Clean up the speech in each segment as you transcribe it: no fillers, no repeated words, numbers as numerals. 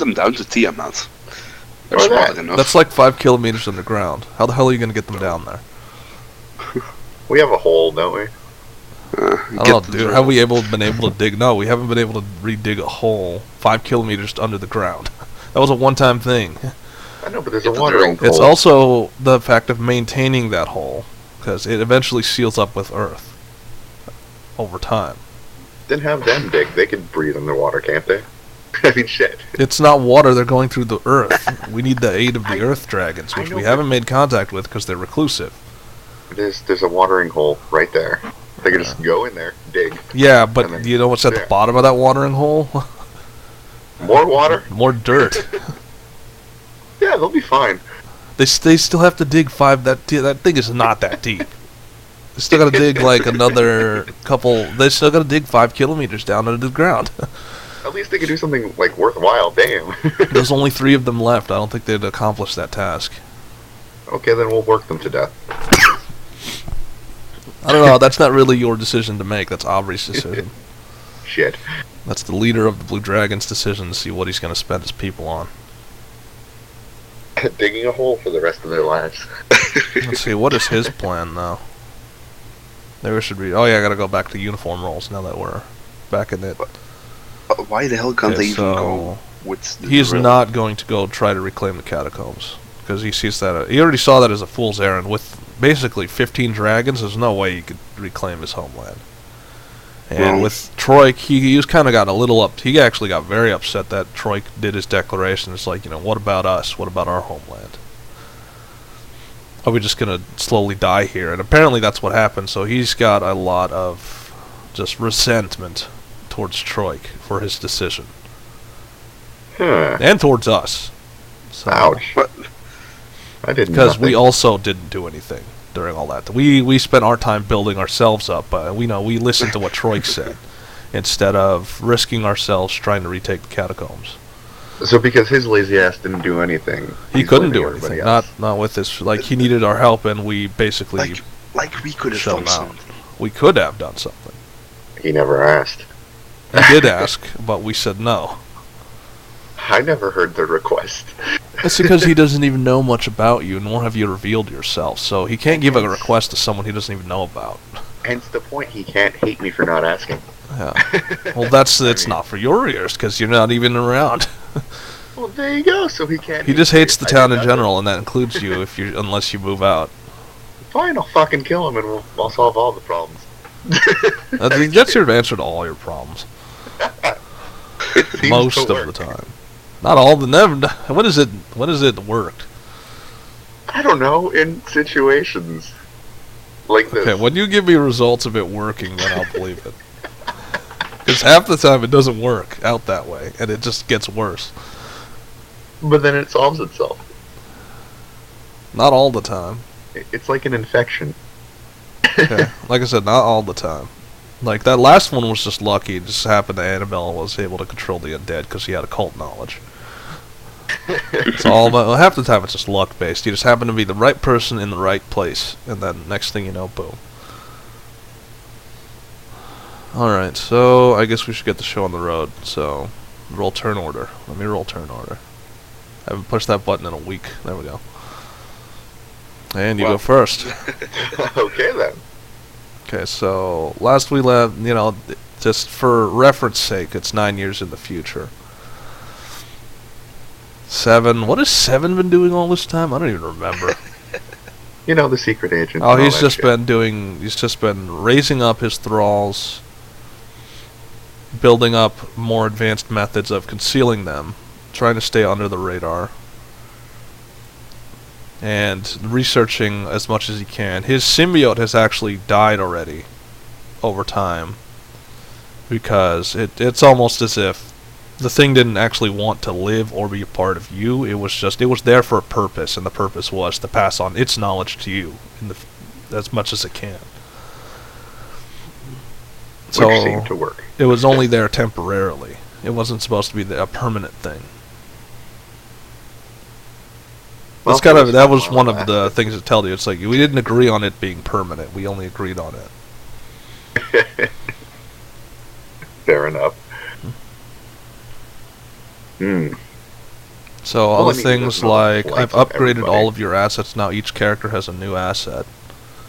them down to Tiamat. They're Or smart that. enough. That's like 5 kilometers underground. How the hell are you going to get them down there? We have a hole, don't we? I don't know, dude. Have we been able to dig? No, we haven't been able to redig a hole 5 kilometers under the ground. That was a one-time thing. I know, but there's a Get the watering drill. hole. It's also the fact of maintaining that hole, because it eventually seals up with earth over time. Then have them dig. They can breathe underwater, can't they? I mean, shit. It's not water, they're going through the earth. We need the aid of the earth dragons, which know, we but- haven't made contact with because they're reclusive. There's a watering hole right there. They can just go in there, dig. Yeah, And but then you know what's at the there. bottom of that watering hole? More water? More dirt. Yeah, they'll be fine. They still have to dig 5. That thing is not that deep. They still got to dig like another couple. They still got to dig 5 kilometers down under the ground. At least they could do something, like, worthwhile. Damn. There's only 3 of them left. I don't think they'd accomplish that task. Okay, then we'll work them to death. I don't know. That's not really your decision to make. That's Aubrey's decision. Shit. That's the leader of the Blue Dragon's decision to see what he's going to spend his people on. Digging a hole for the rest of their lives. Let's see. What is his plan now? There should be. Oh yeah, I got to go back to uniform roles now that we're back in it. Why the hell can't Okay, they even so go with the He's drill? not going to go try to reclaim the catacombs because he sees that he already saw that as a fool's errand. With basically 15 dragons, there's no way he could reclaim his homeland. And Well- with Troik, he's kind of got a little up. He actually got very upset that Troik did his declaration. It's like, what about us? What about our homeland? Are we just gonna slowly die here? And apparently that's what happened. So he's got a lot of just resentment towards Troik for his decision, Huh. and towards us. So, Ouch. But I didn't because we also didn't do anything during all that. We spent our time building ourselves up. We listened to what Troik said instead of risking ourselves trying to retake the catacombs. So because his lazy ass didn't do anything, He he's couldn't blaming do everybody anything. else. Not with this. Like, he needed our help, and we basically like we could have shelled done out. something. We could have done something. He never asked. He did ask, but we said no. I never heard the request. It's because he doesn't even know much about you, nor have you revealed yourself. So he can't give a request to someone he doesn't even know about. Hence the point, he can't hate me for not asking. Yeah. Well, it's I mean- not for your ears because you're not even around. Well, there you go. So he can't. He just hate hates me. the I town did in nothing. general, and that includes you unless you move out. Fine, I'll fucking kill him, and I'll solve all the problems. That's your answer to all your problems. It seems Most to of work. the time. Not all the never. When is it worked? I don't know. In situations like this. Okay, when you give me results of it working, then I'll believe it. Because half the time it doesn't work out that way, and it just gets worse. But then it solves itself. Not all the time. It's like an infection. Okay. Like I said, not all the time. Like, that last one was just lucky. It just happened that Annabelle was able to control the undead because she had occult knowledge. It's all about, half the time it's just luck-based. You just happen to be the right person in the right place, and then next thing you know, boom. Alright, so I guess we should get the show on the road. So, roll turn order. Let me roll turn order. I haven't pushed that button in a week. There we go. And you Well. go first. Okay then. Okay, so last we left, just for reference sake, it's 9 years in the future. 7, what has 7 been doing all this time? I don't even remember. You know, the secret agent. Oh, and all he's that just shit. he's just been raising up his thralls, building up more advanced methods of concealing them, trying to stay under the radar, and researching as much as he can. His symbiote has actually died already over time, because it's almost as if the thing didn't actually want to live or be a part of you. It was there for a purpose, and the purpose was to pass on its knowledge to you as much as it can. So Which seemed to work. it was only there temporarily. It wasn't supposed to be a permanent thing. Well, That's it was that was fun one while of it the lasted. things that tell you. It's like, we didn't agree on it being permanent. We only agreed on it. Fair enough. Hmm. So Well, other I mean, things there's no like flights I've of upgraded everybody. all of your assets. Now each character has a new asset,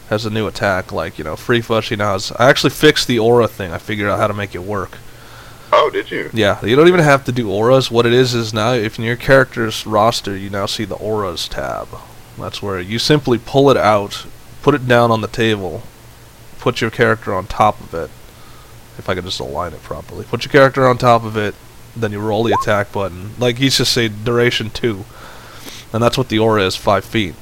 has a new attack. Like Frifa, she now has. I actually fixed the aura thing. I figured out how to make it work. Oh, did you? Yeah, you don't even have to do auras. What it is now, if in your character's roster you now see the auras tab. That's where you simply pull it out, put it down on the table, put your character on top of it. If I could just align it properly. Put your character on top of it, then you roll the attack button. Like, he's just say duration 2. And that's what the aura is, 5 feet.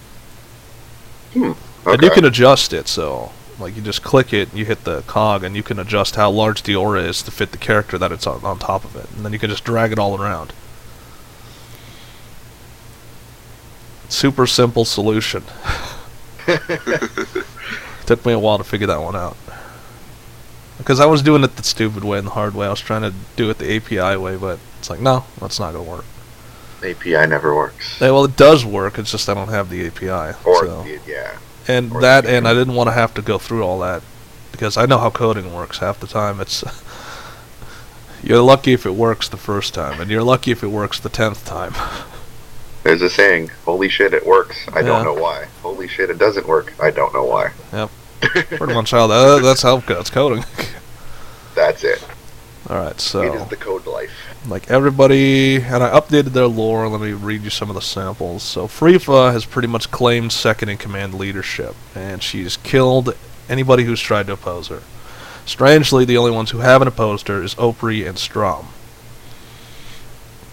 Okay. And you can adjust it, so... Like, you just click it, you hit the cog, and you can adjust how large the aura is to fit the character that it's on top of it. And then you can just drag it all around. Super simple solution. Took me a while to figure that one out. Because I was doing it the stupid way and the hard way. I was trying to do it the API way, but it's like, no, that's not going to work. API never works. Yeah, well, it does work, it's just I don't have the API. Or, so. yeah. And or that, and I didn't want to have to go through all that. Because I know how coding works half the time. It's... You're lucky if it works the first time, and you're lucky if it works the 10th time. There's a saying, holy shit, it works. I don't know why. Holy shit, it doesn't work. I don't know why. Yep. Pretty much how that's how it's coding. That's it. Alright, so... It is the code life. Like everybody... And I updated their lore. Let me read you some of the samples. So Frifa has pretty much claimed second-in-command leadership. And she's killed anybody who's tried to oppose her. Strangely, the only ones who haven't opposed her is Opry and Strom.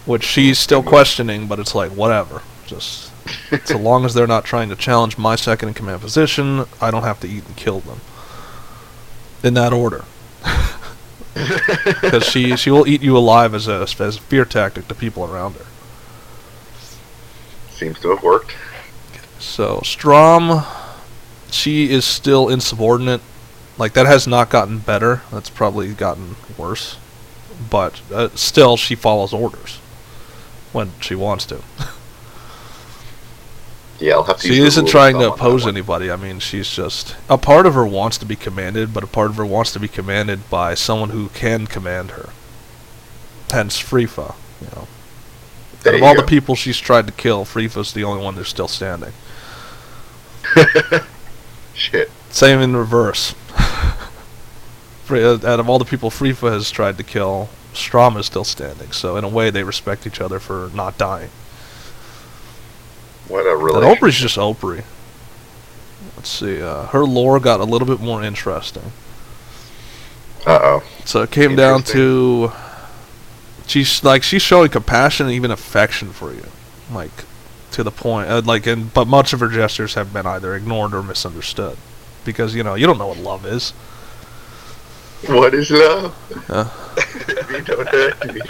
Which she's still questioning, but it's like, whatever. Just... so long as they're not trying to challenge my second-in-command position, I don't have to eat and kill them. In that order. Because she will eat you alive as a fear tactic to people around her. Seems to have worked. So, Strom, she is still insubordinate. Like, that has not gotten better. That's probably gotten worse. But, still, she follows orders. When she wants to. Yeah, I'll have to She use the isn't rule of trying to thumb on that oppose one. anybody. I mean, she's just... A part of her wants to be commanded, but a part of her wants to be commanded by someone who can command her. Hence, Frifa, There Out of you all go. the people she's tried to kill, Frifa's the only one that's still standing. Shit. Same in reverse. Out of all the people Frifa has tried to kill, Strom is still standing. So, in a way, they respect each other for not dying. What a And relationship. Opry's just Opry. Let's see, her lore got a little bit more interesting. Uh-oh. So it came down to... She's showing compassion and even affection for you. Like, to the point... but much of her gestures have been either ignored or misunderstood. Because, you don't know what love is. What is love? Yeah. You don't hurt me.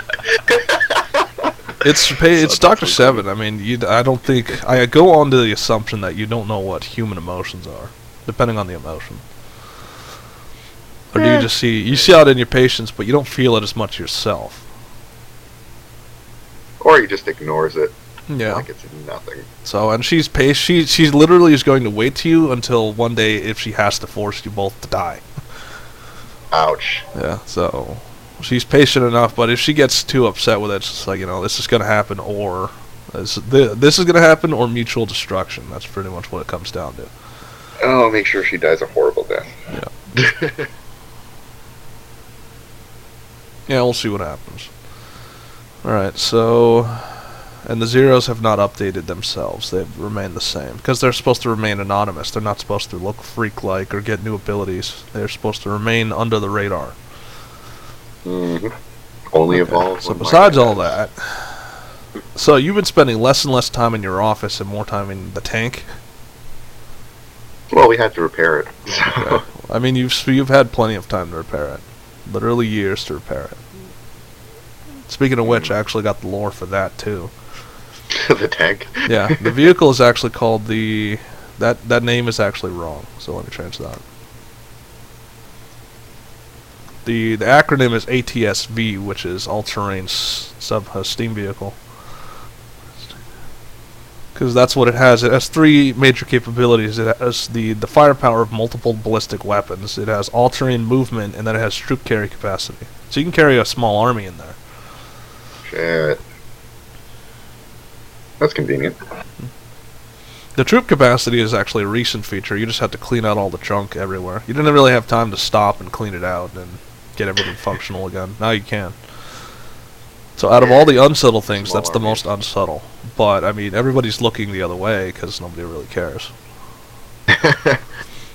It's Dr. Seven. I mean, I don't think... I go on to the assumption that you don't know what human emotions are. Depending on the emotion. Or do you just see... You see it in your patients, but you don't feel it as much yourself. Or he just ignores it. Yeah. Like it's nothing. So, and she's she literally is going to wait to you until one day if she has to force you both to die. Ouch. Yeah, so... She's patient enough, but if she gets too upset with it, it's just like, this is going to happen, or... This is going to happen, or mutual destruction. That's pretty much what it comes down to. Oh, make sure she dies a horrible death. Yeah. Yeah, we'll see what happens. Alright, so... And the Zeros have not updated themselves. They've remained the same. Because they're supposed to remain anonymous. They're not supposed to look freak-like or get new abilities. They're supposed to remain under the radar. Only evolve. So besides all that... So you've been spending less and less time in your office and more time in the tank? Well, we had to repair it. So. Okay. I mean, you've had plenty of time to repair it. Literally years to repair it. Speaking of which, I actually got the lore for that too. The tank. Yeah, the vehicle is actually called the... That name is actually wrong, so let me change that. The acronym is ATSV, which is All-Terrain Steam Vehicle. Because that's what it has. It has 3 major capabilities. It has the firepower of multiple ballistic weapons. It has all-terrain movement, and then it has troop carry capacity. So you can carry a small army in there. Shit. That's convenient. The troop capacity is actually a recent feature. You just have to clean out all the junk everywhere. You didn't really have time to stop and clean it out and get everything functional again. Now you can. So out of all the unsubtle things, that's the most unsubtle. But, I mean, everybody's looking the other way because nobody really cares.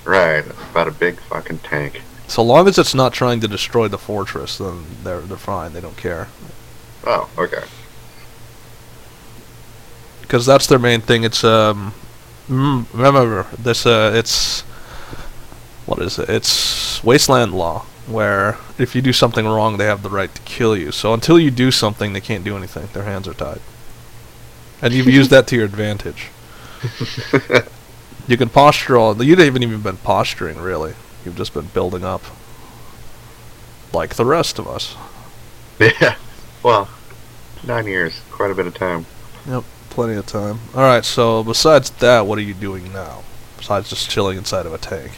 Right, about a big fucking tank. So long as it's not trying to destroy the fortress, then they're fine. They don't care. Oh, okay. Because that's their main thing. It's remember this. It's what is it? It's wasteland law, where if you do something wrong, they have the right to kill you. So until you do something, they can't do anything. Their hands are tied. And you've used that to your advantage. You can posture all. You haven't even been posturing, really. You've just been building up, like the rest of us. Yeah. Well, 9 years, quite a bit of time. Yep, plenty of time. All right. So besides that, what are you doing now? Besides just chilling inside of a tank.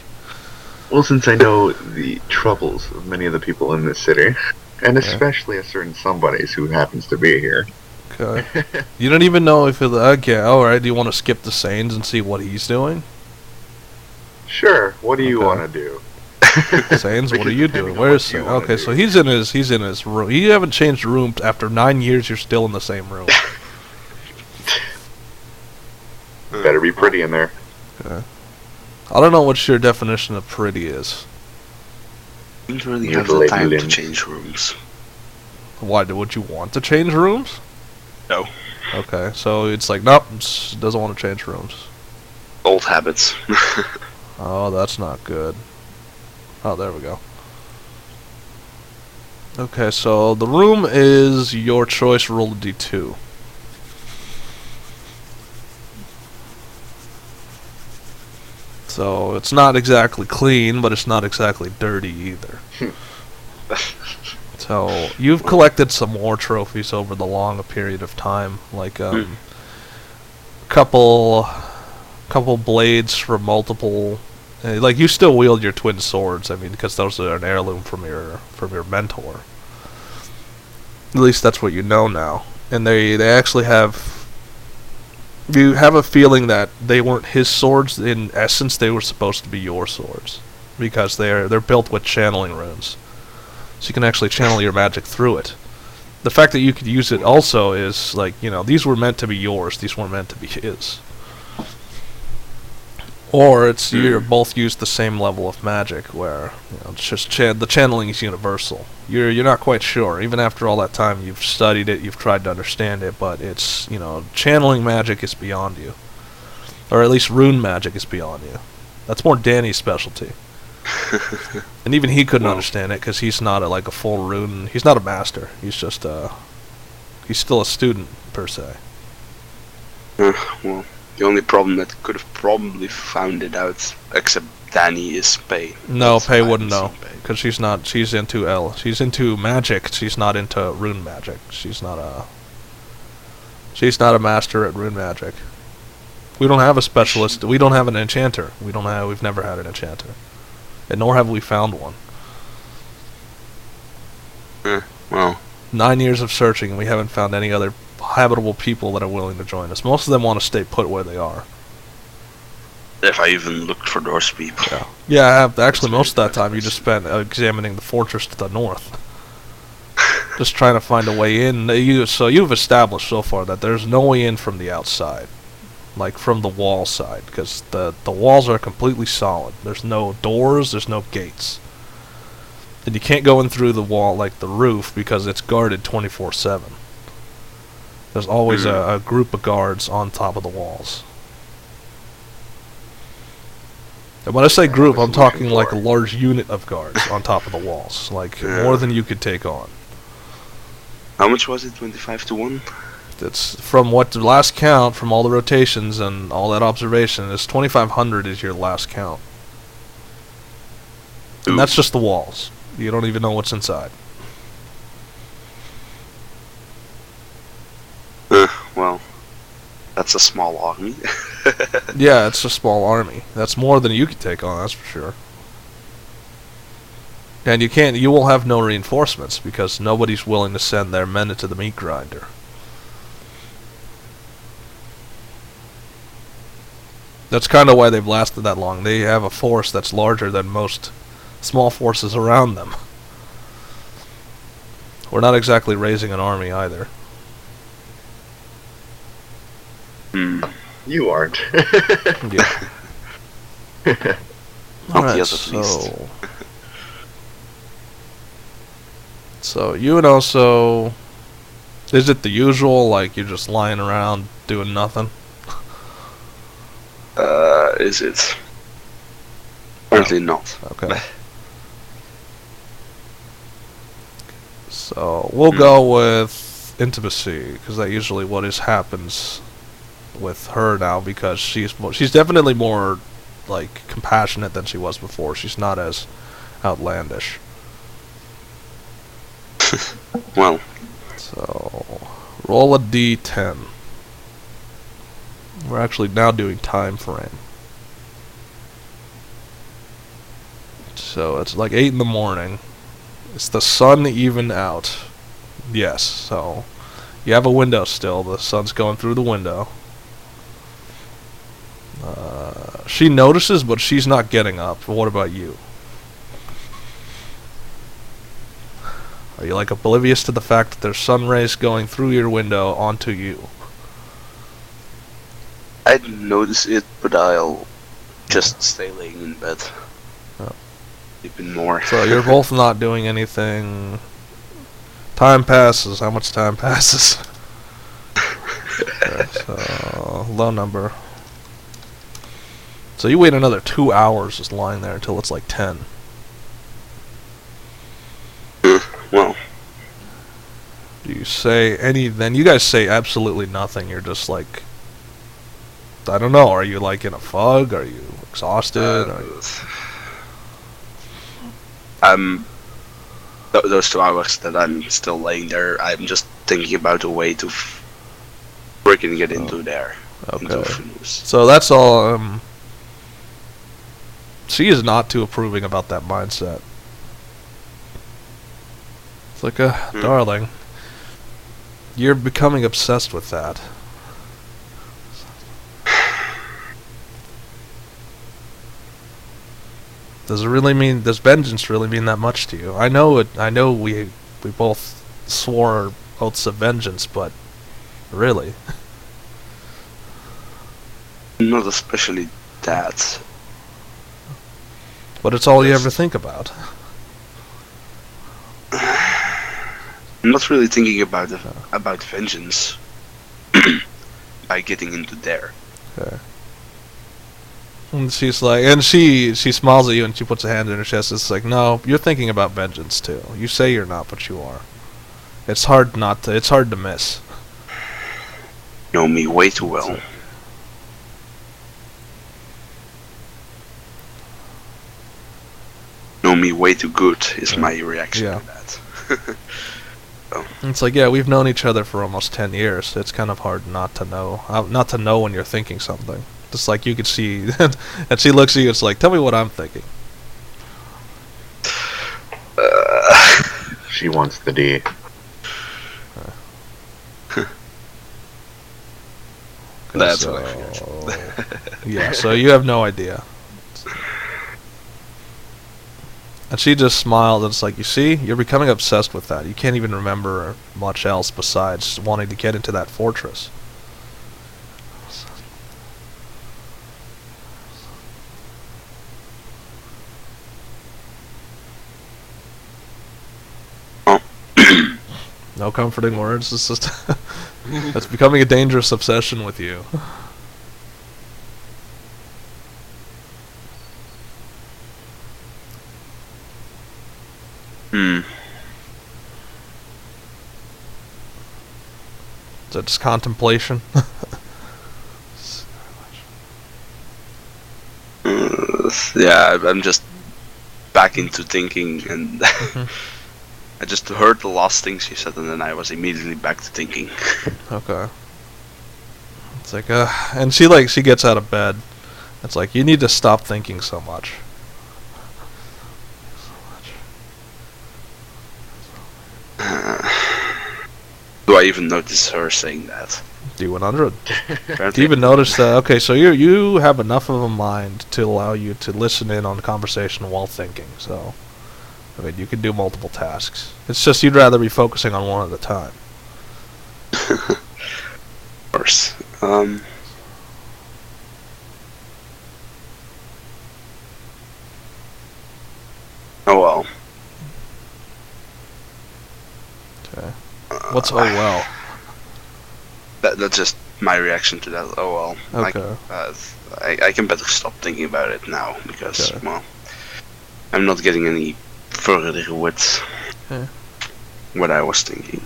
Well, since I know the troubles of many of the people in this city, and especially a certain somebodies who happens to be here. Okay. You don't even know if okay, alright, do you want to skip the Sanes and see what he's doing? Sure, what do you want to do? Sanes, what are you doing? Where's Sane? Okay, so he's in his room. You haven't changed room after 9 years, you're still in the same room. Better be pretty in there. Okay. I don't know what your definition of pretty is. I didn't really have the time to change rooms. Why, would you want to change rooms? No. Okay, so it's like, nope, doesn't want to change rooms. Old habits. Oh, that's not good. Oh, there we go. Okay, so the room is your choice, roll a d2. So it's not exactly clean, but it's not exactly dirty either. So you've collected some war trophies over the long period of time, like couple blades from multiple. Like you still wield your twin swords. I mean, because those are an heirloom from your mentor. At least that's what you know now. And they actually have. You have a feeling that they weren't his swords. In essence, they were supposed to be your swords, because they're built with channeling runes. So you can actually channel your magic through it. The fact that you could use it also is like, you know, these were meant to be yours. These weren't meant to be his. Or it's you both use the same level of magic, where it's just the channeling is universal. You're not quite sure, even after all that time you've studied it, you've tried to understand it, but it's channeling magic is beyond you, or at least rune magic is beyond you. That's more Danny's specialty, and even he couldn't understand it because he's not a full rune. He's not a master. He's just he's still a student per se. Well. The only problem that could have probably found it out, except Danny, is Pei. No, Pei wouldn't know, because she's not. She's into She's into magic. She's not into rune magic. She's not a master at rune magic. We don't have a specialist. We don't have an enchanter. We've never had an enchanter, and nor have we found one. Well, 9 years of searching, and we haven't found any other habitable people that are willing to join us. Most of them want to stay put where they are. If I even looked for those people. Yeah, actually most of that time you just spent examining the fortress to the north. Just trying to find a way in. So you've established so far that there's no way in from the outside. Like from the wall side. Because the walls are completely solid. There's no doors, there's no gates. And you can't go in through the wall like the roof because it's guarded 24/7. There's always a group of guards on top of the walls. And when I say group, I'm talking like a large unit of guards on top of the walls. Like more than you could take on. How much was it? 25-1? It's from what the last count, from all the rotations and all that observation, is 2,500 is your last count. And that's just the walls. You don't even know what's inside. Well, that's a small army. Yeah, it's a small army. That's more than you could take on, that's for sure. And you will have no reinforcements, because nobody's willing to send their men into the meat grinder. That's kind of why they've lasted that long. They have a force that's larger than most small forces around them. We're not exactly raising an army either. You aren't. Yeah. Not yet, at least. So you would also... Is it the usual, like you're just lying around doing nothing? Is it? Apparently not. Okay. So we'll go with intimacy, because that's usually what happens with her now, because she's definitely more like compassionate than she was before. She's not as outlandish. Well. So roll a d10. We're actually now doing time frame. So it's like 8 in the morning. Is the sun even out? Yes. So you have a window still. The sun's going through the window. She notices, but she's not getting up. What about you? Are you like oblivious to the fact that there's sun rays going through your window onto you? I'd notice it, but I'll just stay laying in bed. Oh. Even more. So you're both not doing anything. Time passes. How much time passes? Okay, so low number. So you wait another 2 hours just lying there until it's like 10. Well. Do you say any... Then you guys say absolutely nothing. You're just like... I don't know. Are you like in a fog? Are you exhausted? Those 2 hours that I'm still laying there, I'm just thinking about a way to freaking get into there. Okay. So that's all. She is not too approving about that mindset. It's like, darling, you're becoming obsessed with that. Does vengeance really mean that much to you? I know it. I know we both swore oaths of vengeance, but really, not especially that. But it's all you ever think about. I'm not really thinking about vengeance by getting into there. Okay. And she's like, and she smiles at you and she puts a hand in her chest. It's like, no, you're thinking about vengeance too. You say you're not, but you are. It's hard not to. It's hard to miss. You know me way too well. Know me way too good is my reaction to that. So. It's like, yeah, we've known each other for almost 10 years. It's kind of hard not to know when you're thinking something. Just like you could see, and she looks at you. It's like, tell me what I'm thinking. She wants the D. That's what I feel. Yeah, so you have no idea. And she just smiled, and it's like, you see, you're becoming obsessed with that. You can't even remember much else besides wanting to get into that fortress. No comforting words. It's just it's becoming a dangerous obsession with you. Is that just contemplation? Yeah, I'm just back into thinking, and I just heard the last thing she said, and then I was immediately back to thinking. Okay. It's like, and she gets out of bed. It's like, you need to stop thinking so much. Do I even notice her saying that? D100. Do Apparently. you even notice that? Okay, so you have enough of a mind to allow you to listen in on the conversation while thinking. So, I mean, you can do multiple tasks. It's just you'd rather be focusing on one at a time. Of course. Oh well. Okay. What's oh well? That's just my reaction to that. Oh well. Okay. I can better stop thinking about it now because Okay. well, I'm not getting any further with what I was thinking.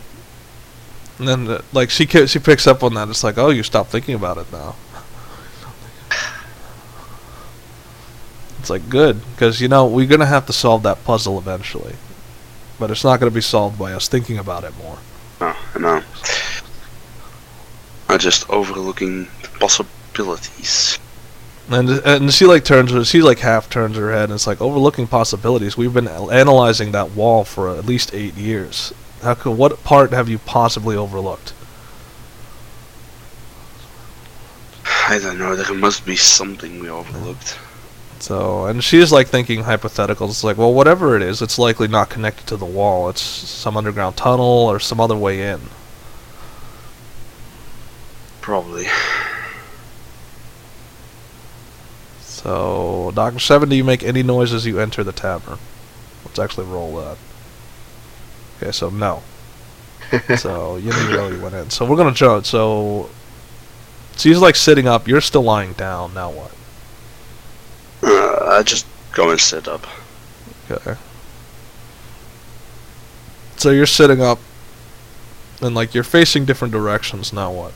And then, like, she picks up on that. It's like, oh, you stopped thinking about it now. It's like, good, because, you know, we're going to have to solve that puzzle eventually. But it's not going to be solved by us thinking about it more. No, I know. I'm just overlooking the possibilities. And she, like, half turns her head, and it's like, overlooking possibilities. We've been analyzing that wall for at least 8 years. What part have you possibly overlooked? I don't know, there must be something we overlooked. So, and she's like thinking hypotheticals. It's like, well, whatever it is, it's likely not connected to the wall. It's some underground tunnel or some other way in. Probably. So, Dr. 7, do you make any noise as you enter the tavern? Let's actually roll that. Okay, so no. So, you really went in. So, we're going to jump. So, she's like sitting up. You're still lying down. Now what? I just go and sit up. Okay. So, you're sitting up. And, like, you're facing different directions. Now what?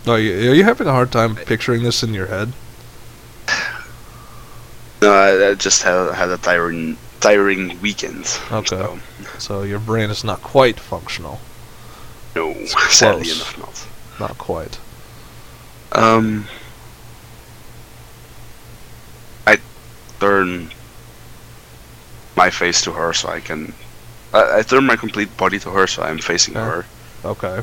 Are you having a hard time picturing this in your head? No, I just had a tiring weekend. Okay. So your brain is not quite functional. No, It's sadly close. enough not. Not quite. I turn my face to her so I can. I turn my complete body to her so I'm facing Okay. her, Okay.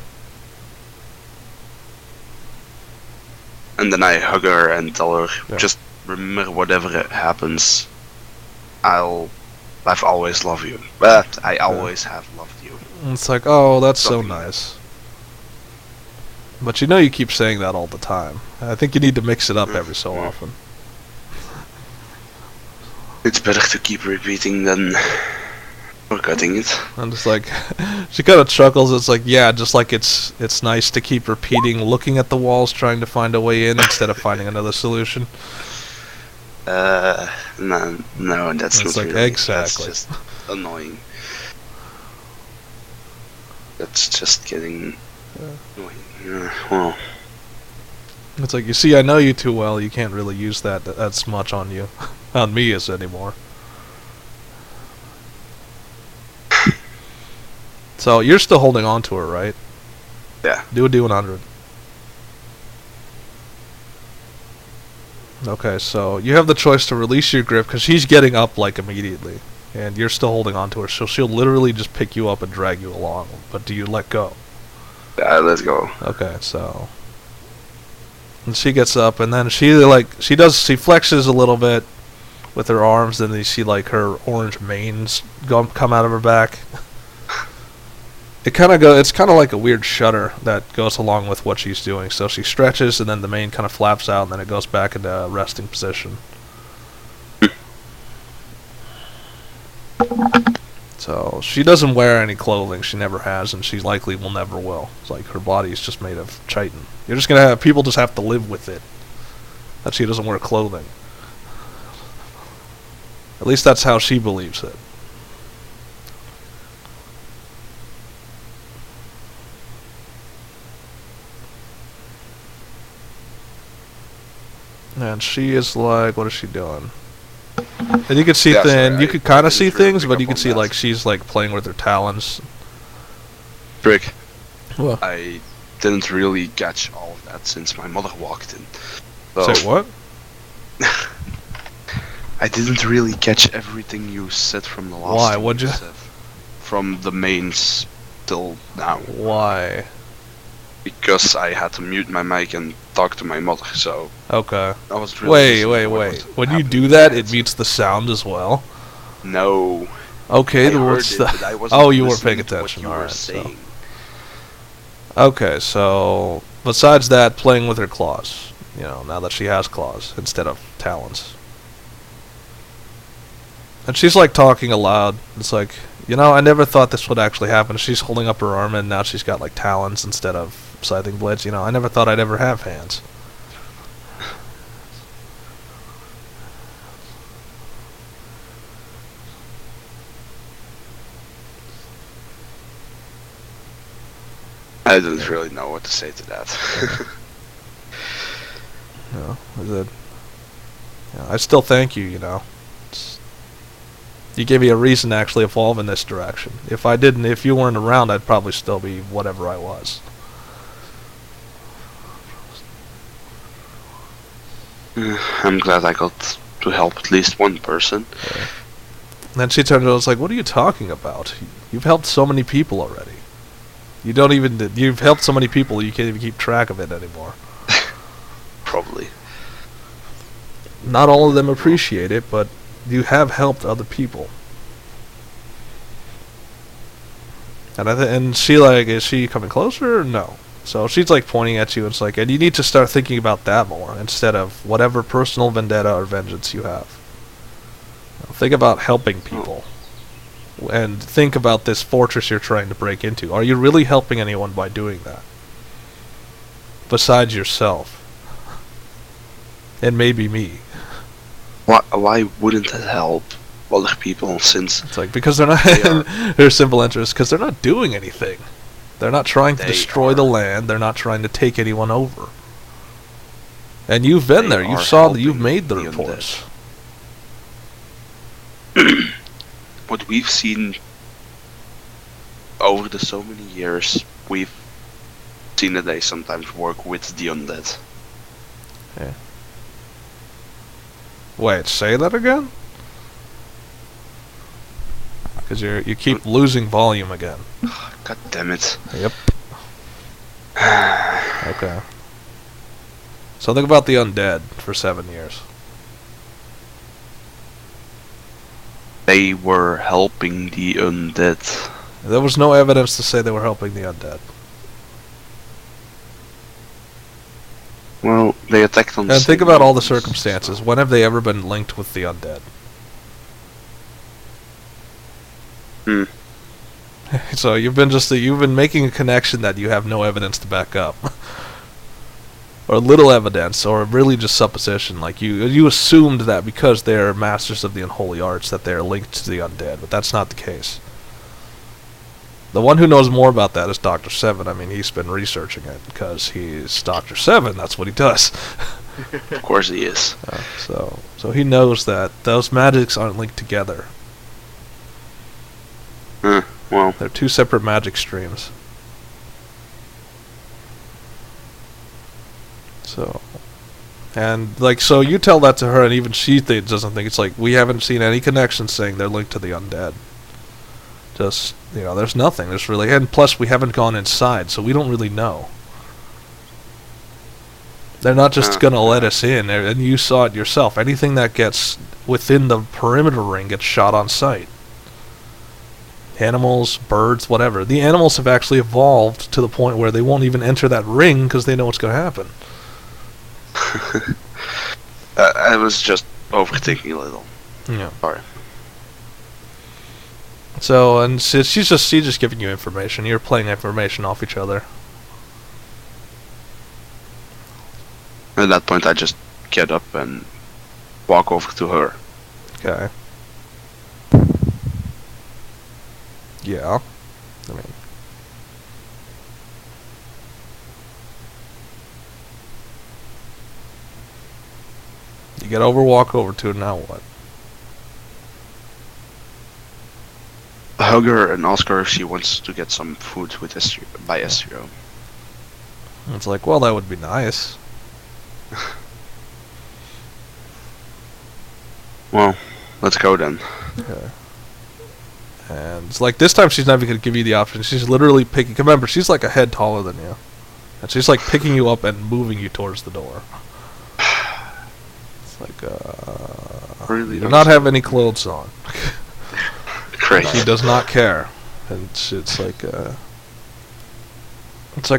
and then I hug her and tell her, Yeah. just remember whatever happens, I've always loved you. But I always have loved you. And it's like, oh, that's so Something. nice. But you know you keep saying that all the time. I think you need to mix it up every so Yeah. often. It's better to keep repeating than forgetting it. And it's like, she kind of chuckles. It's like, yeah, just like it's nice to keep repeating, looking at the walls, trying to find a way in instead of finding another solution. No, that's It's not like, really. exactly. That's just annoying. That's just getting annoying. Well, It's like, you see, I know you too well. You can't really use that as much on you, on me as anymore. So you're still holding on to her, right? yeah. Do a D100. Okay, so you have the choice to release your grip because she's getting up like immediately, and you're still holding on to her. So she'll literally just pick you up and drag you along. But do you let go? Let's go. Okay, so and she gets up, and then she flexes a little bit with her arms, and then you see like her orange manes come out of her back. It's kind of like a weird shudder that goes along with what she's doing. So she stretches, and then the mane kind of flaps out, and then it goes back into a resting position. So she doesn't wear any clothing. She never has, and she likely will never will. It's like her body is just made of chitin. You're just gonna have people just have to live with it that she doesn't wear clothing. At least that's how she believes it. And she is like, what is she doing? And you can see Yeah, sorry, you I could kind of didn't see really things, pick but up you can on see that. like she's like playing with her talons. Brick. What? I didn't really catch all of that since my mother walked in. So, Say what? I didn't really catch everything you said from the last. Why? thing What'd you? said. From the mains till now. Why? Because I had to mute my mic and talk to my mother, so Okay. I was really Wait. When you do that, it mutes the sound as well. No. Okay, I then heard what's it, the? but I wasn't Oh, you weren't paying listening to what attention. you All were right. So. saying. Okay, so besides that, playing with her claws. You know, now that she has claws instead of talons. And she's like talking aloud. It's like, you know, I never thought this would actually happen. She's holding up her arm and now she's got like talons instead of scything blades. You know, I never thought I'd ever have hands. I didn't really know what to say to that. You know, I still thank you, you know. You gave me a reason to actually evolve in this direction. If you weren't around, I'd probably still be whatever I was. I'm glad I got to help at least one person. Yeah. And then she turned around and was like, what are you talking about? You've helped so many people already. You've helped so many people you can't even keep track of it anymore. Probably. Not all of them appreciate it, but you have helped other people. And and she like, is she coming closer or no? So she's like pointing at you and it's like, and you need to start thinking about that more instead of whatever personal vendetta or vengeance you have. Think about helping people. And think about this fortress you're trying to break into. Are you really helping anyone by doing that? Besides yourself. And maybe me. Why wouldn't that help other people since... It's like, because they're not... Their simple answer is because they're not doing anything. They're not trying to destroy the land. They're not trying to take anyone over. And you've been there. You saw that. You've made the reports. What we've seen over the so many years, we've seen that they sometimes work with the undead. Yeah. Wait, say that again? Because you keep losing volume again. God damn it. Yep. Okay. So think about the undead for 7 years. They were helping the undead. There was no evidence to say they were helping the undead. Well, they attacked on the And think same about all the mountains, circumstances. so- When have they ever been linked with the undead? So you've been making a connection that you have no evidence to back up. Or little evidence, or really just supposition. Like you assumed that because they're masters of the unholy arts that they're linked to the undead, but that's not the case. The one who knows more about that is Dr. Seven. I mean, he's been researching it because he's Dr. Seven. That's what he does. Of course he is. So he knows that those magics aren't linked together. Well, They're two separate magic streams. So, and like, so you tell that to her, and even she doesn't think it's like, we haven't seen any connections saying they're linked to the undead. Just, you know, there's nothing. There's really, and plus we haven't gone inside, so we don't really know. They're not just gonna let us in, and you saw it yourself. Anything that gets within the perimeter ring gets shot on sight. Animals, birds, whatever. The animals have actually evolved to the point where they won't even enter that ring because they know what's going to happen. I was just overthinking a little. Yeah. Sorry. So, and she's just giving you information. You're playing information off each other. At that point, I just get up and walk over to her. Okay. Yeah. I mean, you get over, walk over to it, now what? Hug her and ask her if she wants to get some food with by Estrio. It's like, well, that would be nice. Well, let's go then. Okay. And it's like this time she's not even gonna give you the option. She's literally picking. Remember, she's like a head taller than you, and she's like picking you up and moving you towards the door. It's like Really you do not have any clothes on. Great. She does not care, and it's like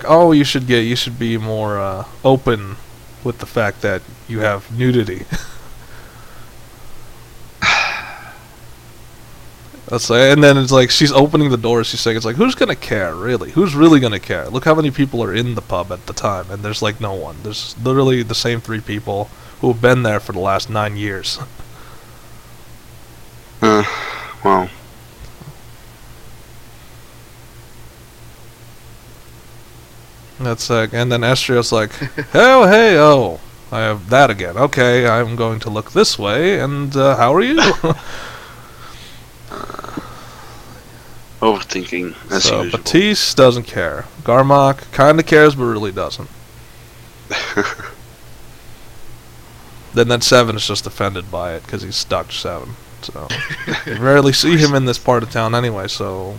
oh, you should be more open with the fact that you have nudity. And then it's like she's opening the door. She's saying, "It's like who's gonna care, really? Who's really gonna care? Look how many people are in the pub at the time, and there's like no one. There's literally the same 3 people who have been there for the last 9 years." Well. That's and then Estrio's like, oh, I have that again. Okay, I'm going to look this way. And how are you? Overthinking, as usual. Batiste doesn't care. Garmak kind of cares, but really doesn't. Then that 7 is just offended by it, because he's Dr. 7. So, you rarely see him in this part of town anyway, so...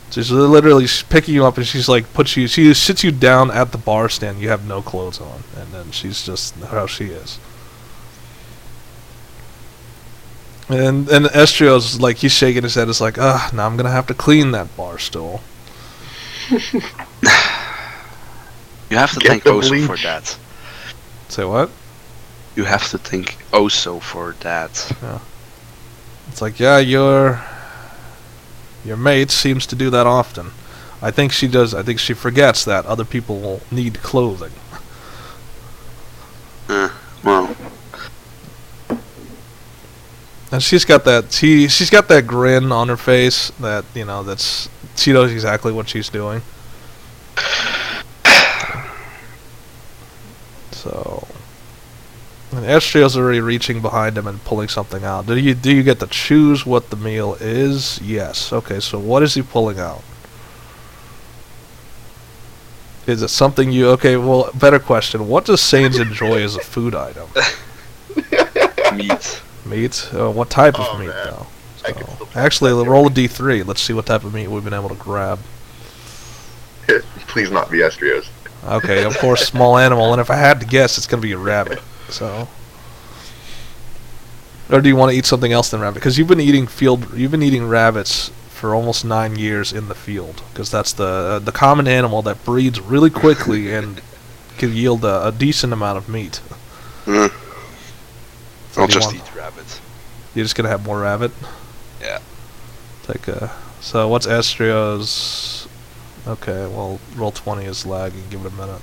She's literally picking you up, and she's like, she sits you down at the bar stand, you have no clothes on, and then she's just how she is. And Estrio's like, he's shaking his head. It's like, now I'm gonna have to clean that bar stool. You have to thank Oso for that. Say what? You have to thank Oso for that. Yeah. It's like, yeah, your mate seems to do that often. I think she does. I think she forgets that other people will need clothing. Well. And she's got that she's got that grin on her face that, you know, that's she knows exactly what she's doing. So, and Estrio's already reaching behind him and pulling something out. Do you get to choose what the meal is? Yes. Okay, so what is he pulling out? Is it something you... Okay, well, better question. What does Sains enjoy as a food item? Meat. Meat? What type of meat, though? So, actually, roll a d3. Let's see what type of meat we've been able to grab. Please not be Estrio's. Okay, of course, small animal. And if I had to guess, it's going to be a rabbit. So... Or do you want to eat something else than rabbit? Because you've been eating rabbits for almost 9 years in the field, because that's the common animal that breeds really quickly and can yield a decent amount of meat. So I'll just eat rabbit. You're just gonna have more rabbit? Yeah. Like so what's Estrio's? Okay, well, roll 20 is lagging. Give it a minute.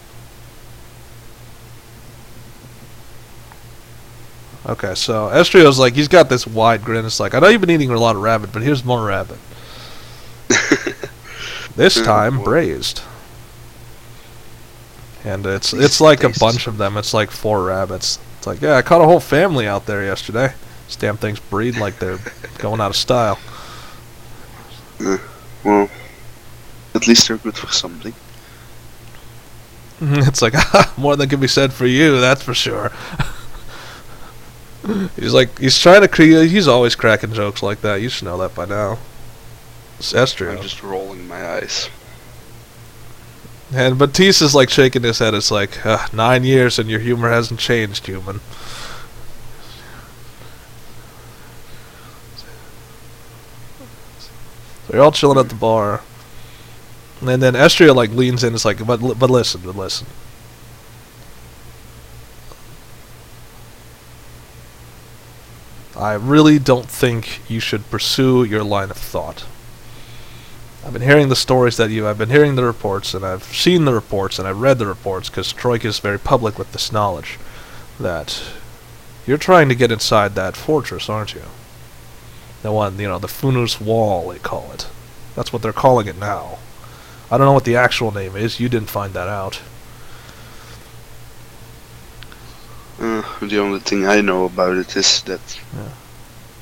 Okay, so Estrio's like, he's got this wide grin. It's like, I know you've been eating a lot of rabbit, but here's more rabbit. This time braised. And it's like a bunch of them. It's like 4 rabbits. It's like, yeah, I caught a whole family out there yesterday. These damn things breed like they're going out of style. Well, at least they're good for something. It's like, more than can be said for you, that's for sure. He's trying to create. He's always cracking jokes like that. You should know that by now. It's Estrio. I'm just rolling my eyes. And Batiste is like shaking his head. It's like 9 years and your humor hasn't changed, human. So you're all chilling at the bar, and then Estrio like leans in. It's like, but listen. I really don't think you should pursue your line of thought. I've been hearing the stories that I've been hearing the reports, and I've seen the reports, and I've read the reports, because Troika is very public with this knowledge, that you're trying to get inside that fortress, aren't you? The one, the Funus Wall, they call it. That's what they're calling it now. I don't know what the actual name is. You didn't find that out. The only thing I know about it is that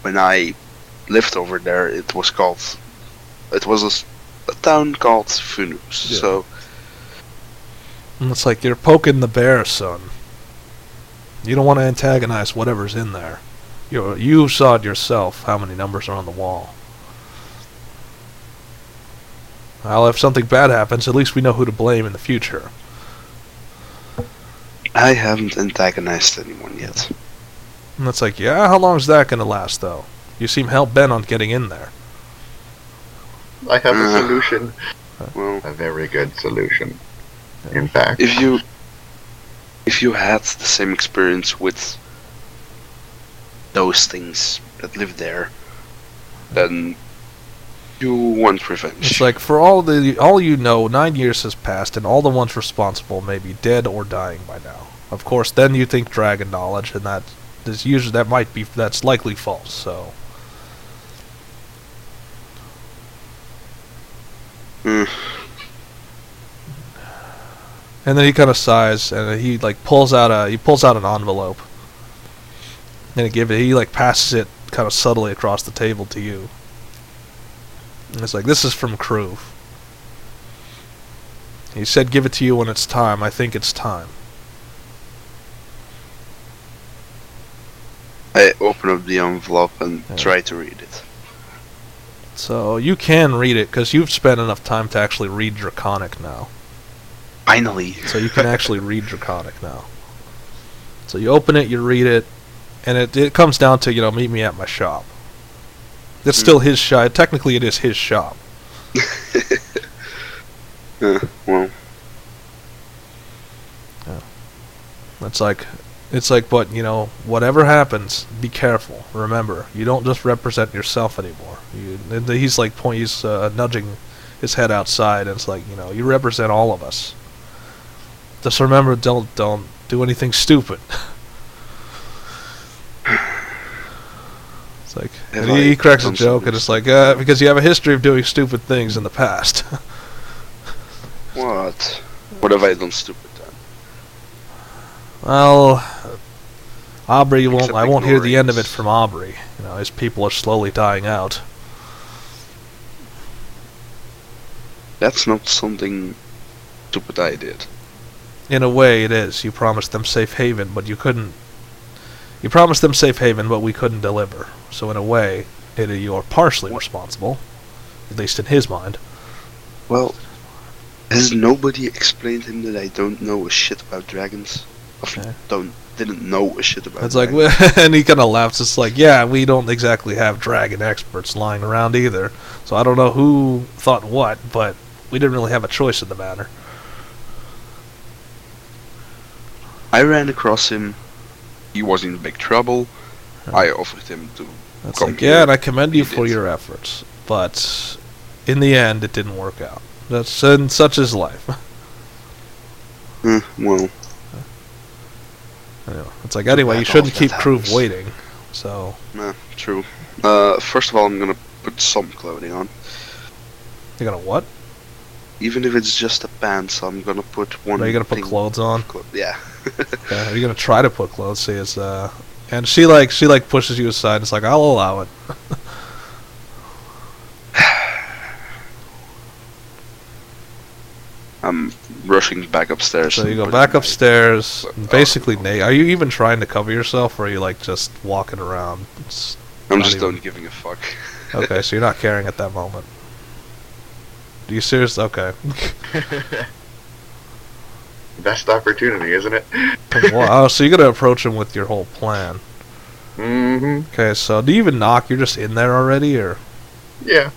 when I lived over there, it was a town called Funus. Yeah. So And it's like, you're poking the bear, son. You don't want to antagonize whatever's in there. You saw it yourself, how many numbers are on the wall. Well, if something bad happens, at least we know who to blame in the future. I haven't antagonized anyone yet. And it's like, yeah, how long is that going to last, though? You seem hell-bent on getting in there. I have a solution. Well, A very good solution. In fact. if you had the same experience with those things that live there, then you want revenge. It's like, for all you know, 9 years has passed, and all the ones responsible may be dead or dying by now. Of course, then you think dragon knowledge, and that's likely false. So, Mm. and then he kind of sighs, and he like pulls out an envelope, and he like passes it kind of subtly across the table to you. And it's like, this is from Crew. He said, give it to you when it's time. I think it's time. I open up the envelope and try to read it. So you can read it, because you've spent enough time to actually read Draconic now. Finally. So you can actually read Draconic now. So you open it, you read it, and it comes down to, meet me at my shop. It's still his shop. Technically, it is his shop. Well. Yeah. It's like, but, whatever happens, be careful. Remember, you don't just represent yourself anymore. He's like, he's nudging his head outside, and it's like, you represent all of us. Just remember, don't do anything stupid. It's like, and he cracks a joke, and it's like, because you have a history of doing stupid things in the past. What? What have I done stupid then? Well, Aubrey won't. Except I won't hear the end of it ignorance. from Aubrey. His people are slowly dying out. That's not something stupid I did. In a way, it is. You promised them safe haven, but you couldn't. You promised them safe haven, but we couldn't deliver. So in a way, you're partially responsible, at least in his mind. Well, has nobody explained him that I don't know a shit about dragons? Okay. Didn't know a shit about It's like, dragons. and he kind of laughs. It's like, yeah, we don't exactly have dragon experts lying around either. So I don't know who thought what, but we didn't really have a choice in the matter. I ran across him. He was in big trouble. I offered him to That's come like, here. yeah, and I commend you He for did. your efforts, but in the end, it didn't work out. And such is life. Well, Anyway, it's like, anyway, you bad shouldn't all keep that Crew happens. waiting. So, true. First of all, I'm gonna put some clothing on. you're gonna what? Even if it's just a pants, I'm gonna put one. Are you gonna put thing clothes on? of yeah. Okay, are you gonna try to put clothes? See, it's and she pushes you aside. It's like, I'll allow it. I'm rushing back upstairs. So and you go putting back my- upstairs, Oh. basically naked. Are you even trying to cover yourself, or are you like just walking around? I'm not just even- don't giving a fuck. Okay, so you're not caring at that moment. Do you seriously? Okay. Best opportunity, isn't it? Wow, so you're gonna approach him with your whole plan. Mm-hmm. Okay, so do you even knock? You're just in there already, or? Yeah.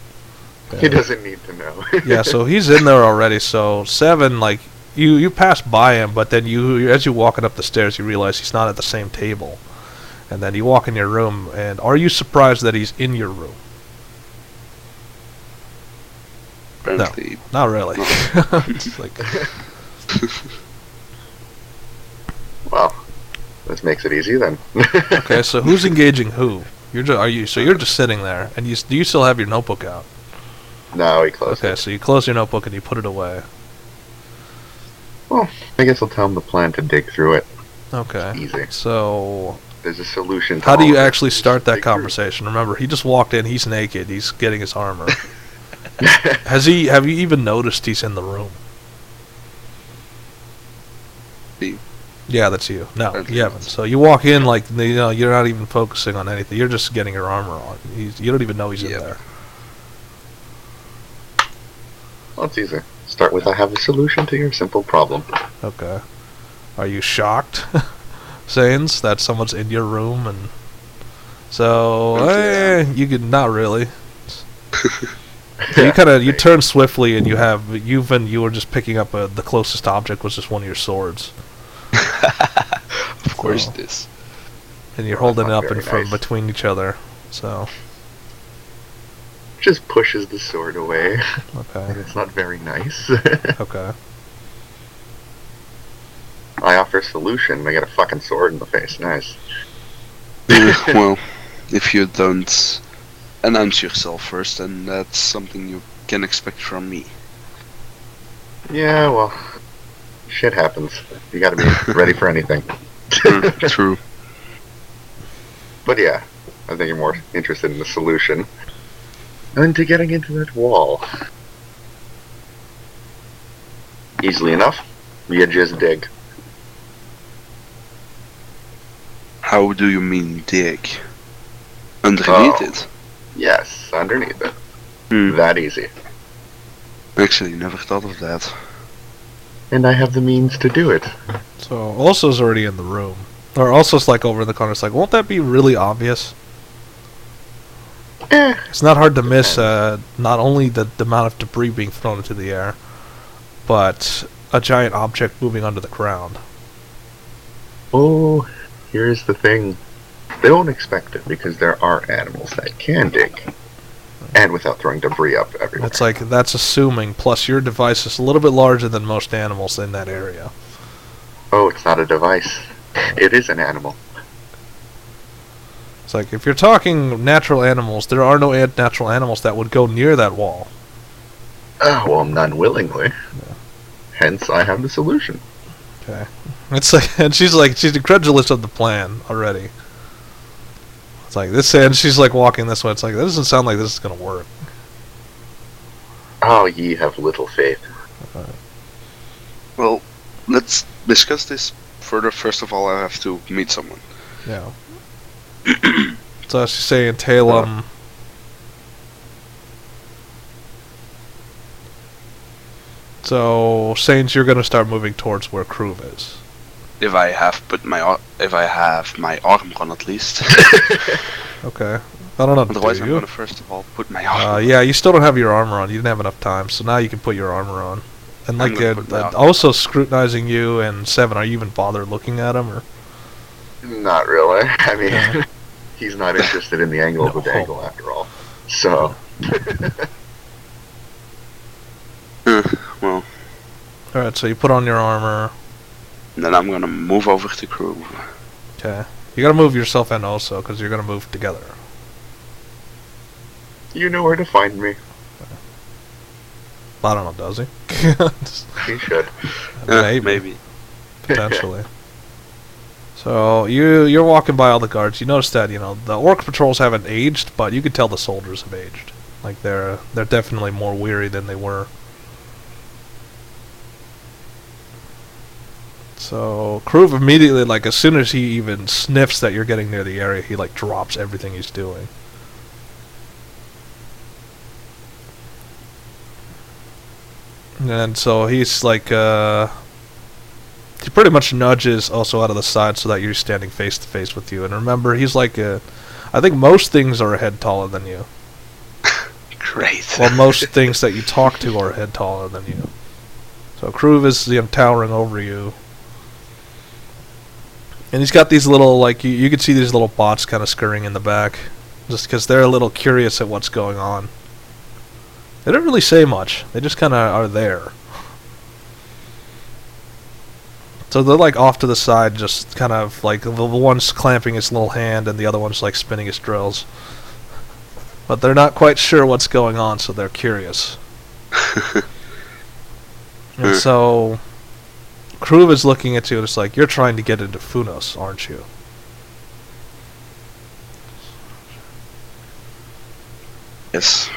Okay. He doesn't need to know. Yeah, so he's in there already. So 7, like you pass by him, but then as you're walking up the stairs, you realize he's not at the same table. And then you walk in your room, and are you surprised that he's in your room? Apparently, Not really. It's like, Well, this makes it easy then. okay, so who's engaging who? You're just sitting there, and do you still have your notebook out? No, he closed Okay, it. so you close your notebook and you put it away. Well, I guess I'll tell him the plan to dig through it. Okay. Easy. So There's a solution to how do all you of it. actually start Just that dig through it. conversation? Remember, he just walked in. He's naked. He's getting his armor. Have you even noticed he's in the room? Yeah, that's you. No, Apparently you haven't. not. So you walk in like you're not even focusing on anything. You're just getting your armor on. You don't even know he's in Yep. there. Well, it's easy. Start with I have a solution to your simple problem. Okay. Are you shocked, Sains, that someone's in your room and so Yeah. you could not really. So you turn swiftly and you were just picking up the closest object was just one of your swords. Of course So- it is. And you're Well, that's holding it not up in very front nice. between each other. So Just pushes the sword away, and okay. it's not very nice. Okay. I offer a solution, and I get a fucking sword in the face. Nice. Well, if you don't announce yourself first, then that's something you can expect from me. Yeah, well, shit happens. You gotta be ready for anything. True. But yeah, I think you're more interested in the solution. And to getting into that wall. Easily enough, you just dig. How do you mean dig? Underneath Oh. it? Yes, underneath it. Hmm. That easy. Actually, never thought of that. And I have the means to do it. So Oso's already in the room. Or Oso's like over in the corner. It's like, won't that be really obvious? Eh, It's not hard to miss Depends. not only the amount of debris being thrown into the air, but a giant object moving under the ground. oh, here's the thing. They won't expect it because there are animals that can dig. And without throwing debris up everywhere. It's like, that's assuming, plus your device is a little bit larger than most animals in that area. Oh, it's not a device. It is an animal. It's like, if you're talking natural animals, there are no natural animals that would go near that wall. Oh, well, none willingly. Hence, I have the solution. Okay. It's like, and she's incredulous of the plan already. It's like this, and she's like walking this way. It's like, this doesn't sound like this is gonna work. Oh, ye have little faith. Well, let's discuss this further. First of all, I have to meet someone. Yeah. So she's saying, Talem. So, Saints, you're gonna start moving towards where Kruv is. If I have my arm on at least. Okay. I don't know. Otherwise, Do I'm you? gonna first of all put my arm. Yeah, you still don't have your armor on. You didn't have enough time, so now you can put your armor on. And I'm like, gonna put my armor also scrutinizing you and Seven. Are you even bothered looking at him, or? Not really. I mean, Yeah. he's not interested in the angle of the No. dangle after all. So, Well, All right. So you put on your armor. then I'm gonna move over to crew. Okay. You gotta move yourself in also, because you're gonna move together. you know where to find me. I don't know. Does he? He should. Maybe. Potentially. So you're walking by all the guards. You notice that the orc patrols haven't aged, but you could tell the soldiers have aged. Like they're definitely more weary than they were. So Kruv immediately, like as soon as he even sniffs that you're getting near the area, he like drops everything he's doing. And so he's like he pretty much nudges also out of the side so that you're standing face to face with you. And remember, he's like I think most things are a head taller than you. Great. Well, most things that you talk to are a head taller than you. So Kruv is towering over you. And he's got these little, like, you can see these little bots kind of scurrying in the back. Just because they're a little curious at what's going on. They don't really say much. They just kind of are there. So they're like off to the side, just kind of like the one's clamping his little hand and the other one's like spinning his drills. But they're not quite sure what's going on, so they're curious. And so Kruv is looking at you and it's like, you're trying to get into Funos, aren't you? Yes.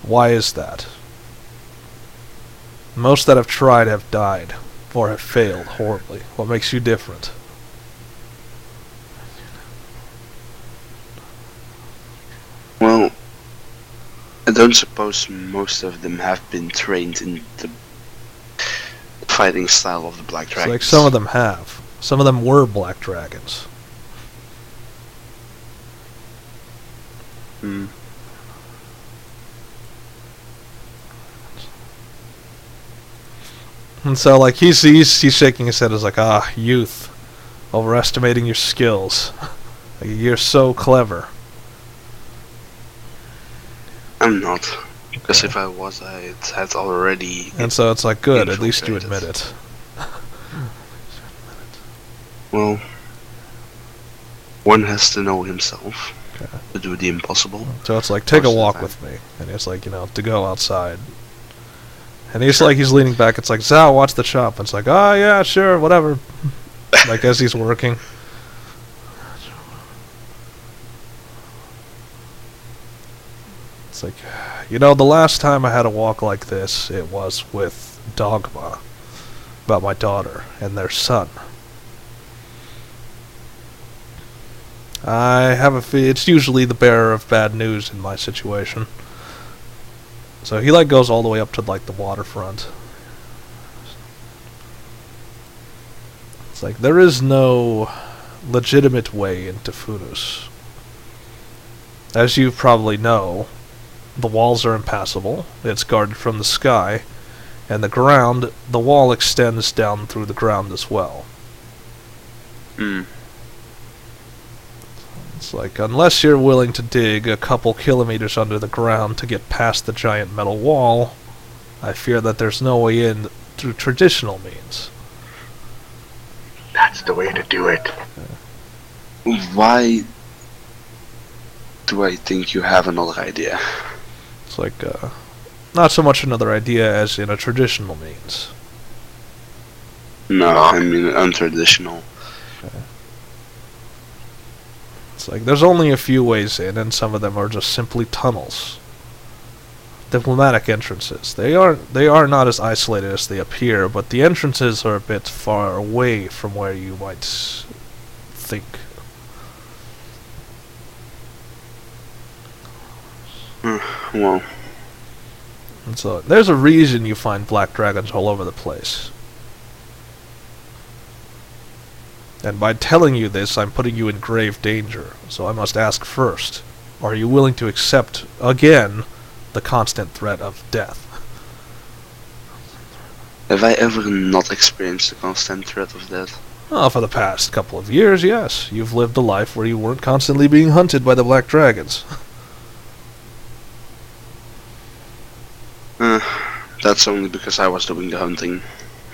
Why is that? Most that have tried have died. Or have failed horribly? What makes you different? Well, I don't suppose most of them have been trained in the fighting style of the Black It's Dragons. like some of them have. Some of them were Black Dragons. Hmm. And so, like, he's shaking his head as like, youth, overestimating your skills. Like, you're so clever. I'm not. Because if I was, I had already... And so it's like, good, at least you infiltrated. admit it. Well, one has to know himself Okay. to do the impossible. So it's like, take a Most of the walk time. with me. And it's like, to go outside. And he's like, he's leaning back. It's like, Zhao, watch the shop. And it's like, yeah, sure, whatever. Like, as he's working. It's like, the last time I had a walk like this, it was with Dogma. About my daughter and their son. I have a it's usually the bearer of bad news in my situation. So he like goes all the way up to like the waterfront. It's like there is no legitimate way into Funus. As you probably know, the walls are impassable. It's guarded from the sky, and the wall extends down through the ground as well. Hmm. It's like, unless you're willing to dig a couple kilometers under the ground to get past the giant metal wall, I fear that there's no way in through traditional means. That's the way to do it. Why do I think you have another idea? It's like, not so much another idea as in a traditional means. No, I mean untraditional. It's like, there's only a few ways in, and some of them are just simply tunnels. Diplomatic entrances. They are not as isolated as they appear, but the entrances are a bit far away from where you might think. Well, And so, there's a reason you find black dragons all over the place. And by telling you this, I'm putting you in grave danger. So I must ask first, are you willing to accept, again, the constant threat of death? have I ever not experienced the constant threat of death? Well, for the past couple of years, yes. You've lived a life where you weren't constantly being hunted by the black dragons. That's only because I was doing the hunting,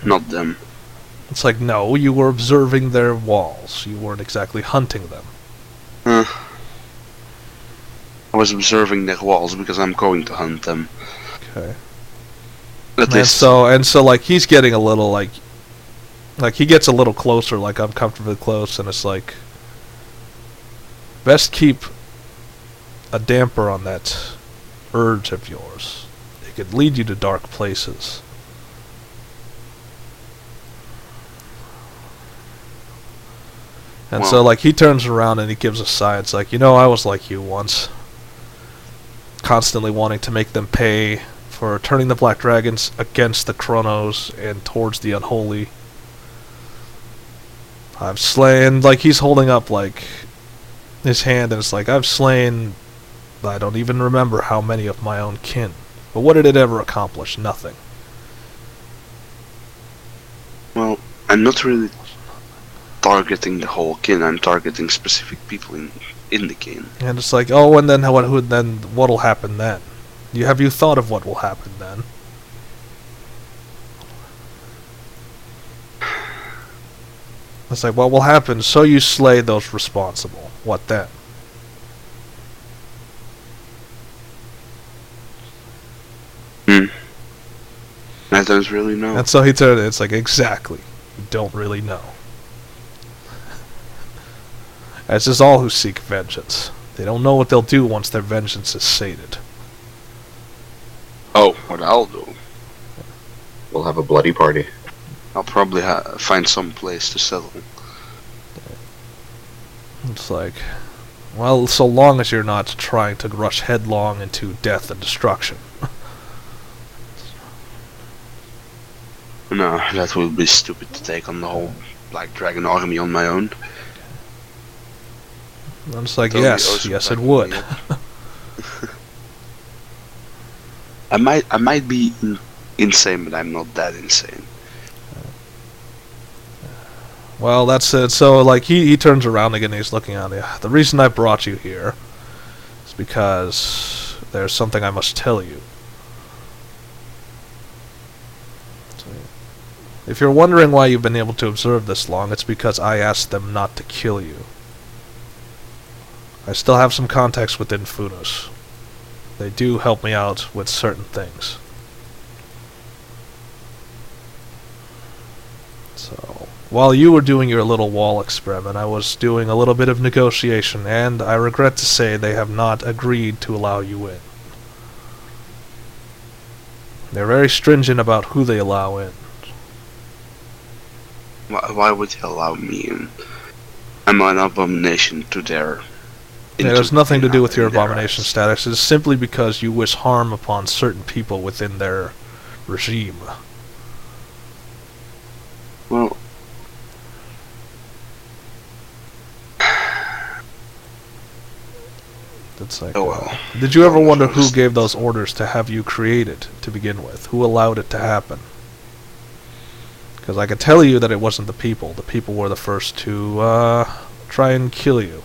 not them. It's like, no, you were observing their walls. You weren't exactly hunting them. I was observing their walls because I'm going to hunt them. Okay. At And least, so, like, he's getting a little, like, he gets a little closer, like, uncomfortably close, and it's like, best keep a damper on that urge of yours. It could lead you to dark places. And so, Well. like, he turns around and he gives a sigh. It's like, I was like you once. Constantly wanting to make them pay for turning the black dragons against the Chronos and towards the unholy. I've slain, like, he's holding up, like, his hand, and it's like, I've slain, I don't even remember how many of my own kin. But what did it ever accomplish? Nothing. well, I'm not really targeting the whole kin. I'm targeting specific people in the kin. And it's like, oh, and then what'll happen then? Have you thought of what will happen then? It's like, what will happen? So you slay those responsible. What then? I don't really know. And so he turned. It's like, exactly. You don't really know. As is all who seek vengeance. They don't know what they'll do once their vengeance is sated. Oh, what I'll do. We'll have a bloody party. I'll probably find some place to settle. It's like, well, so long as you're not trying to rush headlong into death and destruction. No, that would be stupid to take on the whole Black Dragon army on my own. I'm just like, Totally yes, it would. I might be insane, but I'm not that insane. Well, that's it. So, like, he turns around again and he's looking at you. The reason I brought you here is because there's something I must tell you. So, if you're wondering why you've been able to observe this long, it's because I asked them not to kill you. I still have some contacts within Funos. They do help me out with certain things. So, while you were doing your little wall experiment, I was doing a little bit of negotiation, and I regret to say they have not agreed to allow you in. They're very stringent about who they allow in. Why would they allow me in? I'm an abomination to their... Yeah, there's nothing to do with your in their abomination eyes. status. It's simply because you wish harm upon certain people within their regime. Well... It's like, Oh well. did you ever wonder who gave those orders to have you created to begin with? Who allowed it to happen? Because I can tell you that it wasn't the people. The people were the first to try and kill you.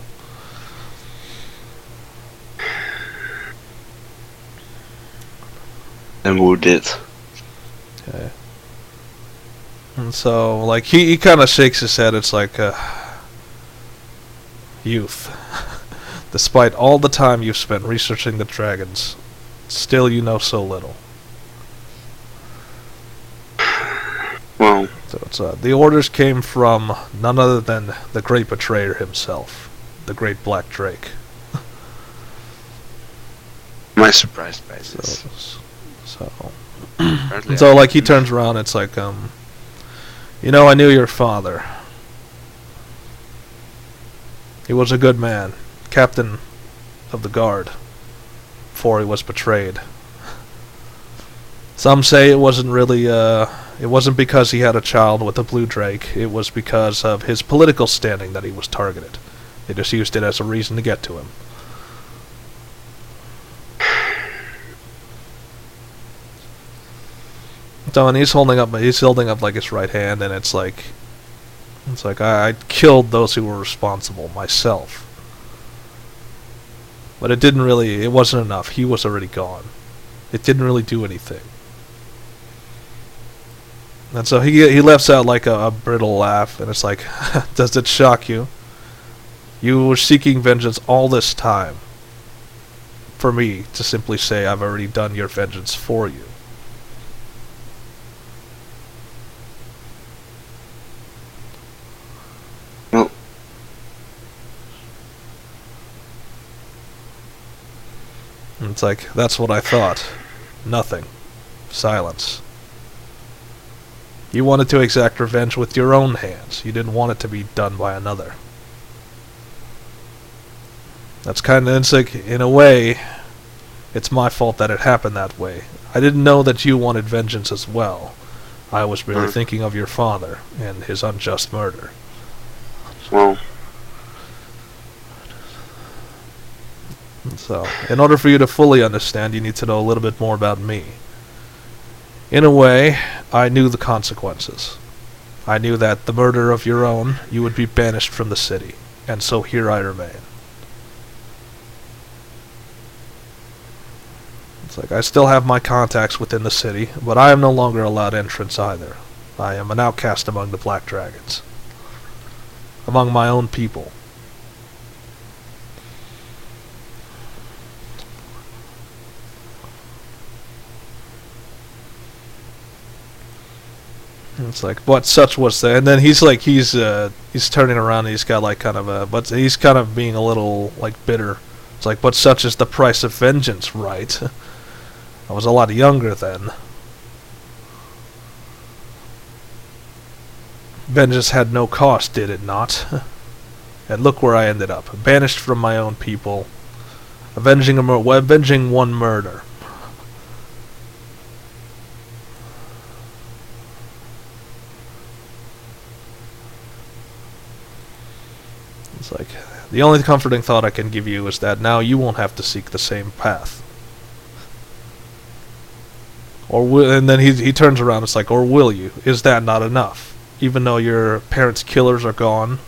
And who did? Okay. And so, like, he kind of shakes his head. It's like, youth. Despite all the time you've spent researching the dragons, still you know so little. Well... So it's, the orders came from none other than the great betrayer himself, the great Black Drake. Am I surprised by this? Apparently So I- like, he turns around, it's like, you know, I knew your father. He was a good man, captain of the guard, before he was betrayed. Some say it wasn't really, it wasn't because he had a child with a blue drake, it was because of his political standing that he was targeted. They just used it as a reason to get to him. So, and he's holding up like his right hand, and it's like I killed those who were responsible myself. But it wasn't enough. He was already gone. It didn't really do anything. And so he lets out like a brittle laugh, and it's like, does it shock you? You were seeking vengeance all this time for me to simply say I've already done your vengeance for you. Well... And it's like, that's what I thought. Nothing. Silence. You wanted to exact revenge with your own hands. You didn't want it to be done by another. That's kind of, it's like, in a way, it's my fault that it happened that way. I didn't know that you wanted vengeance as well. I was merely thinking of your father and his unjust murder. Well... So, in order for you to fully understand, you need to know a little bit more about me. In a way, I knew the consequences. I knew that the murder of your own, you would be banished from the city, and so here I remain. It's like, I still have my contacts within the city, but I am no longer allowed entrance either. I am an outcast among the Black Dragons. Among my own people. It's like, but such was the, and then he's turning around and he's got like kind of a, but he's kind of being a little like bitter. It's like, but such is the price of vengeance, right? I was a lot younger then. Vengeance had no cost, did it not? And look where I ended up. Banished from my own people. Avenging one murder. It's like, the only comforting thought I can give you is that now you won't have to seek the same path. And then he turns around, it's like, or will you? Is that not enough? Even though your parents' killers are gone?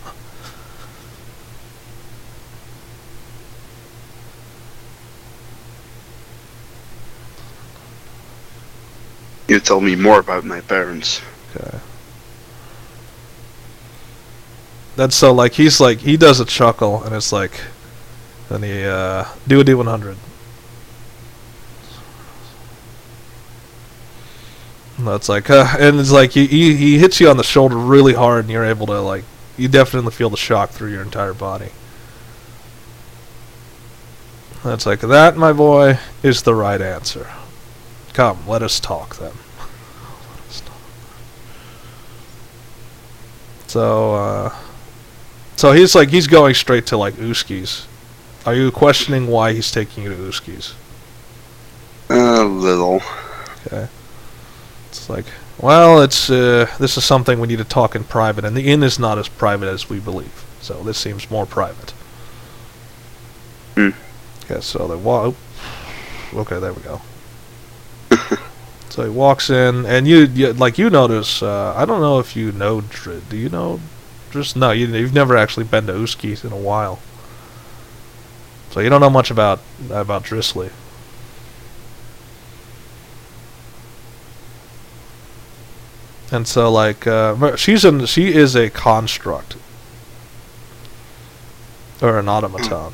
You tell me more about my parents. Okay. That's so, like, he's like, he does a chuckle, and it's like, then he, do a D100. That's like, and it's like, he hits you on the shoulder really hard, and you're able to, like, you definitely feel the shock through your entire body. That's like, that, my boy, is the right answer. Come, let us talk, then. So he's like, he's going straight to, like, Uski's. Are you questioning why he's taking you to Uski's? A little. Okay. It's like, well, it's, this is something we need to talk in private, and the inn is not as private as we believe. So this seems more private. Hmm. Okay, so they walk. Okay, there we go. So he walks in, and you notice. I don't know if you know Drid. Do you know? Just no. You've never actually been to Uski's in a while, so you don't know much about Drisley. And so, like, she is a construct or an automaton.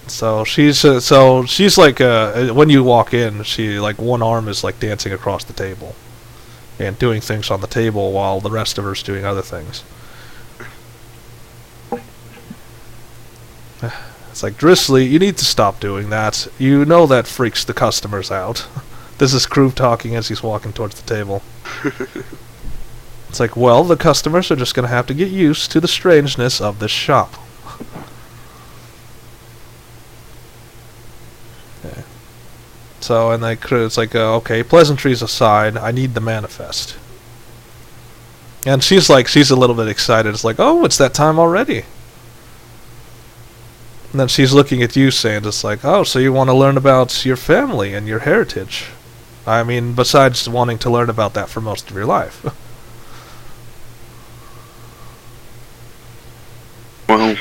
So she's like, when you walk in, she, like, one arm is like dancing across the table and doing things on the table while the rest of her's doing other things. It's like, Drisley, you need to stop doing that. You know that freaks the customers out. This is Crew talking as he's walking towards the table. It's like, well, the customers are just going to have to get used to the strangeness of this shop. Okay. So, and it's like, okay, pleasantries aside, I need the manifest. And she's a little bit excited. It's like, oh, it's that time already. And then she's looking at you saying, it's like, oh, so you want to learn about your family and your heritage. I mean, besides wanting to learn about that for most of your life. Well,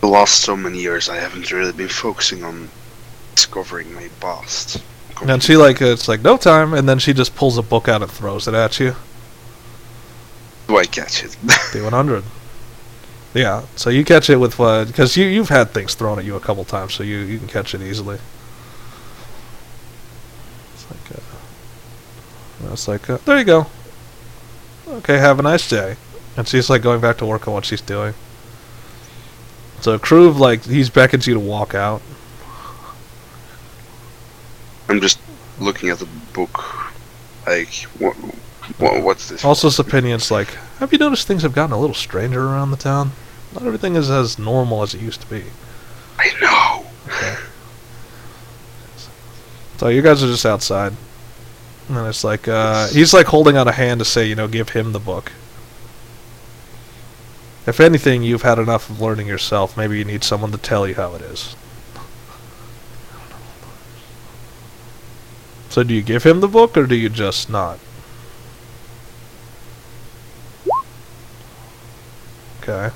the last so many years I haven't really been focusing on discovering my past. And she, like, it's like, no time, and then she just pulls a book out and throws it at you. Do I catch it? D100. Yeah, so you catch it with, because you've had things thrown at you a couple times, so you can catch it easily. It's like, there you go. Okay, have a nice day. And she's, like, going back to work on what she's doing. So Crew, like, he's beckons you to walk out. I'm just looking at the book. Like, what's this? Also's opinion's like, have you noticed things have gotten a little stranger around the town? Not everything is as normal as it used to be. I know. Okay. So you guys are just outside. And it's like, he's like holding out a hand to say, give him the book. If anything, you've had enough of learning yourself. Maybe you need someone to tell you how it is. So do you give him the book, or do you just not? Okay.